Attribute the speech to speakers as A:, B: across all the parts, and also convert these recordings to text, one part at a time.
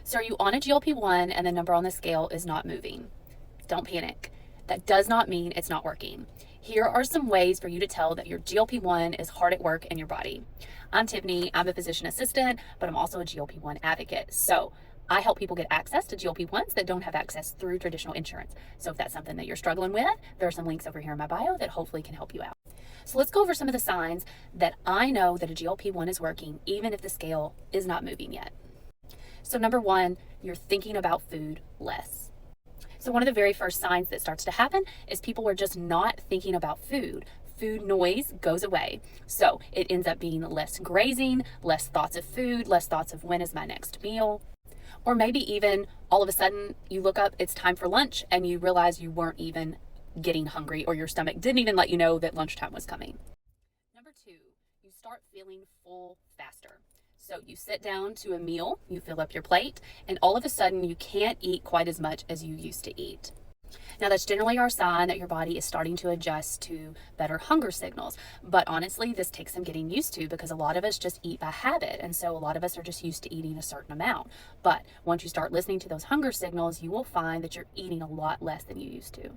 A: So are you on a GLP-1 and the number on the scale is not moving? Don't panic. That does not mean it's not working. Here are some ways for you to tell that your GLP-1 is hard at work in your body. I'm Tiffany. I'm a physician assistant, but I'm also a GLP-1 advocate. So I help people get access to GLP-1s that don't have access through traditional insurance. So if that's something that you're struggling with, there are some links over here in my bio that hopefully can help you out. So let's go over some of the signs that I know that a GLP-1 is working, even if the scale is not moving yet. So number one, you're thinking about food less. So one of the very first signs that starts to happen is people are just not thinking about food. Food noise goes away. So it ends up being less grazing, less thoughts of food, less thoughts of when is my next meal. Or maybe even all of a sudden you look up, it's time for lunch, and you realize you weren't even getting hungry, or your stomach didn't even let you know that lunchtime was coming. Number two, you start feeling full faster. So you sit down to a meal, you fill up your plate, and all of a sudden you can't eat quite as much as you used to eat. Now that's generally our sign that your body is starting to adjust to better hunger signals. But honestly, this takes some getting used to because a lot of us just eat by habit. And so a lot of us are just used to eating a certain amount. But once you start listening to those hunger signals, you will find that you're eating a lot less than you used to.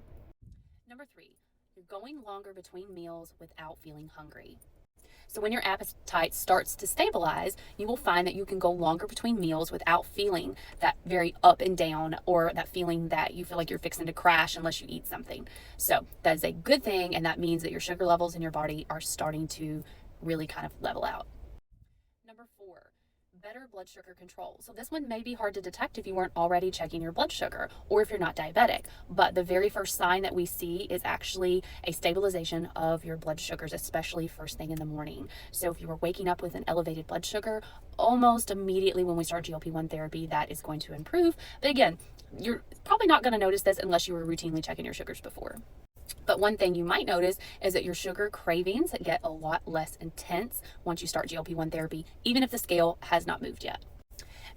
A: Number three, you're going longer between meals without feeling hungry. So when your appetite starts to stabilize, you will find that you can go longer between meals without feeling that very up and down, or that feeling that you feel like you're fixing to crash unless you eat something. So that is a good thing, and that means that your sugar levels in your body are starting to really kind of level out. Number four, better blood sugar control. So this one may be hard to detect if you weren't already checking your blood sugar or if you're not diabetic, but the very first sign that we see is actually a stabilization of your blood sugars, especially first thing in the morning. So if you were waking up with an elevated blood sugar, almost immediately when we start GLP-1 therapy, that is going to improve. But again, you're probably not going to notice this unless you were routinely checking your sugars before. But one thing you might notice is that your sugar cravings get a lot less intense once you start GLP-1 therapy, even if the scale has not moved yet.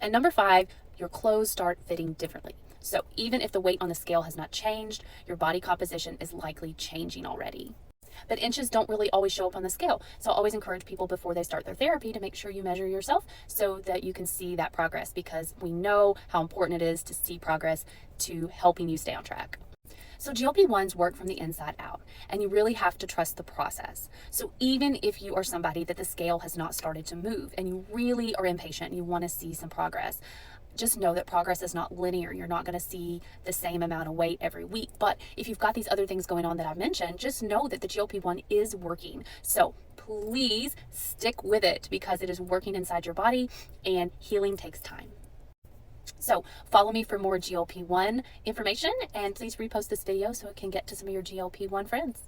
A: And number five, your clothes start fitting differently. So even if the weight on the scale has not changed, your body composition is likely changing already. But inches don't really always show up on the scale. So I always encourage people before they start their therapy to make sure you measure yourself so that you can see that progress, because we know how important it is to see progress to helping you stay on track. So GLP-1s work from the inside out, and you really have to trust the process. So even if you are somebody that the scale has not started to move and you really are impatient and you want to see some progress, just know that progress is not linear. You're not going to see the same amount of weight every week. But if you've got these other things going on that I've mentioned, just know that the GLP-1 is working. So please stick with it, because it is working inside your body, and healing takes time. So follow me for more GLP-1 information, and please repost this video so it can get to some of your GLP-1 friends.